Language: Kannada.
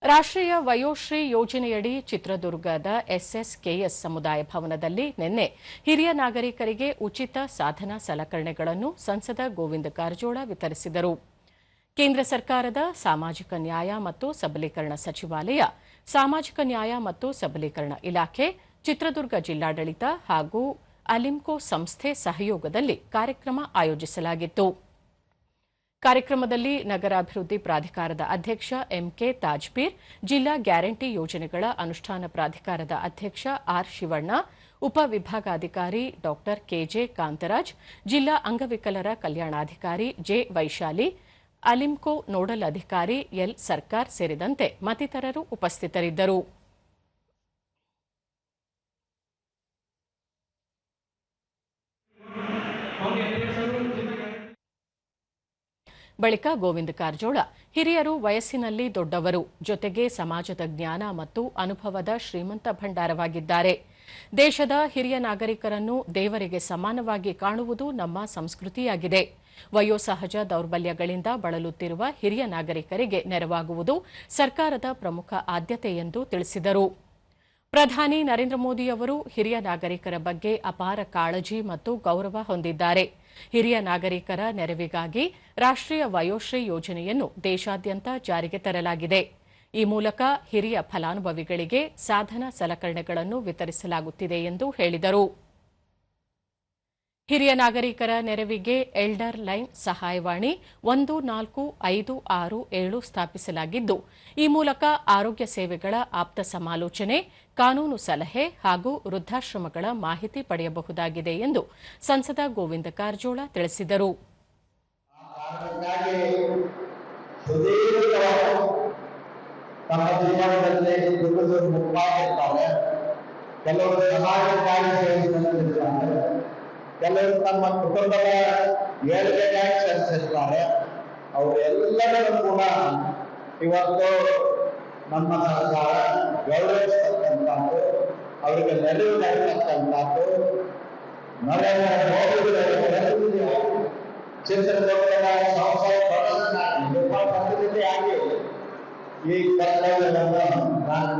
ರಾಷ್ಟ್ರೀಯ ವಯೋಶ್ರೀ ಯೋಜನೆಯಡಿ ಚಿತ್ರದುರ್ಗದ ಎಸ್ಎಸ್ಕೆಎಸ್ ಸಮುದಾಯ ಭವನದಲ್ಲಿ ನಿನ್ನೆ ಹಿರಿಯ ನಾಗರಿಕರಿಗೆ ಉಚಿತ ಸಾಧನ ಸಲಕರಣೆಗಳನ್ನು ಸಂಸದ ಗೋವಿಂದ ಕಾರಜೋಳ ವಿತರಿಸಿದರು. ಕೇಂದ್ರ ಸರ್ಕಾರದ ಸಾಮಾಜಿಕ ನ್ಯಾಯ ಮತ್ತು ಸಬಲೀಕರಣ ಸಚಿವಾಲಯ, ಸಾಮಾಜಿಕ ನ್ಯಾಯ ಮತ್ತು ಸಬಲೀಕರಣ ಇಲಾಖೆ, ಚಿತ್ರದುರ್ಗ ಜಿಲ್ಲಾಡಳಿತ ಹಾಗೂ ಅಲಿಂಕೋ ಸಂಸ್ಥೆ ಸಹಯೋಗದಲ್ಲಿ ಕಾರ್ಯಕ್ರಮ ಆಯೋಜಿಸಲಾಗಿತ್ತು. ಕಾರ್ಯಕ್ರಮದಲ್ಲಿ ನಗರಾಭಿವೃದ್ಧಿ ಪ್ರಾಧಿಕಾರದ ಅಧ್ಯಕ್ಷ ಎಂಕೆ ತಾಜ್ಪೀರ್, ಜಿಲ್ಲಾ ಗ್ಯಾರಂಟಿ ಯೋಜನೆಗಳ ಅನುಷ್ಠಾನ ಪ್ರಾಧಿಕಾರದ ಅಧ್ಯಕ್ಷ ಆರ್ ಶಿವಣ್ಣ, ಉಪವಿಭಾಗಾಧಿಕಾರಿ ಡಾ ಕೆಜೆ ಕಾಂತರಾಜ್, ಜಿಲ್ಲಾ ಅಂಗವಿಕಲರ ಕಲ್ಯಾಣಾಧಿಕಾರಿ ಜೆ ವೈಶಾಲಿ, ಅಲಿಂಕೋ ನೋಡಲ್ ಅಧಿಕಾರಿ ಎಲ್ ಸರ್ಕಾರ್ ಸೇರಿದಂತೆ ಮತ್ತಿತರರು ಉಪಸ್ಥಿತರಿದ್ದರು. ಬಳಿಕ ಗೋವಿಂದ ಕಾರಜೋಳ, ಹಿರಿಯರು ವಯಸ್ಸಿನಲ್ಲಿ ದೊಡ್ಡವರು, ಜೊತೆಗೆ ಸಮಾಜದ ಜ್ಞಾನ ಮತ್ತು ಅನುಭವದ ಶ್ರೀಮಂತ ಭಂಡಾರವಾಗಿದ್ದಾರೆ. ದೇಶದ ಹಿರಿಯ ನಾಗರಿಕರನ್ನು ದೇವರಿಗೆ ಸಮಾನವಾಗಿ ಕಾಣುವುದು ನಮ್ಮ ಸಂಸ್ಕೃತಿಯಾಗಿದೆ. ವಯೋಸಹಜ ದೌರ್ಬಲ್ಯಗಳಿಂದ ಬಳಲುತ್ತಿರುವ ಹಿರಿಯ ನಾಗರಿಕರಿಗೆ ನೆರವಾಗುವುದು ಸರ್ಕಾರದ ಪ್ರಮುಖ ಆದ್ಯತೆ ಎಂದು ತಿಳಿಸಿದರು. ಪ್ರಧಾನಿ ನರೇಂದ್ರ ಮೋದಿ ಅವರು ಹಿರಿಯ ನಾಗರಿಕರ ಬಗ್ಗೆ ಅಪಾರ ಕಾಳಜಿ ಮತ್ತು ಗೌರವ ಹೊಂದಿದ್ದಾರೆ. ಹಿರಿಯ ನಾಗರಿಕರ ನೆರವಿಗಾಗಿ ರಾಷ್ಟ್ರೀಯ ವಯೋಶ್ರೀ ಯೋಜನೆಯನ್ನು ದೇಶಾದ್ಯಂತ ಜಾರಿಗೆ ತರಲಾಗಿದೆ. ಈ ಮೂಲಕ ಹಿರಿಯ ಫಲಾನುಭವಿಗಳಿಗೆ ಸಾಧನ ಸಲಕರಣೆಗಳನ್ನು ವಿತರಿಸಲಾಗುತ್ತಿದೆ ಎಂದು ಹೇಳಿದರು. ಹಿರಿಯ ನಾಗರಿಕರ ನೆರವಿಗೆ ಎಲ್ಡರ್ ಲೈನ್ ಸಹಾಯವಾಣಿ 1456 ಸ್ಥಾಪಿಸಲಾಗಿದ್ದು, ಈ ಮೂಲಕ ಆರೋಗ್ಯ ಸೇವೆಗಳ ಆಪ್ತ ಸಮಾಲೋಚನೆ, ಕಾನೂನು ಸಲಹೆ ಹಾಗೂ ವೃದ್ಧಾಶ್ರಮಗಳ ಮಾಹಿತಿ ಪಡೆಯಬಹುದಾಗಿದೆ ಎಂದು ಸಂಸದ ಗೋವಿಂದ ಕಾರಜೋಳ ತಿಳಿಸಿದರು. ಕೆಲವರು ತಮ್ಮ ಕುಟುಂಬದ ಏಳ್ಗೆಗಾಗಿ ಶ್ರಮಿಸಿರ್ತಾರೆ. ಅವರೆಲ್ಲರೂ ಕೂಡ ಇವತ್ತು ನಮ್ಮ ಸರ್ಕಾರ ಗೌರವಿಸ್ತಕ್ಕಂಥದ್ದು, ಅವರಿಗೆ ನೆರವು ನೀಡತಕ್ಕಂಥದ್ದು ನರೇಂದ್ರ ಮೋದಿ ಚಿತ್ರದುರ್ಗದ ಸಂಸತ್ ಪ್ರತಿನಿಧಿಯಾಗಿ ಈ ಕರ್ತವ್ಯವನ್ನು ನಾನು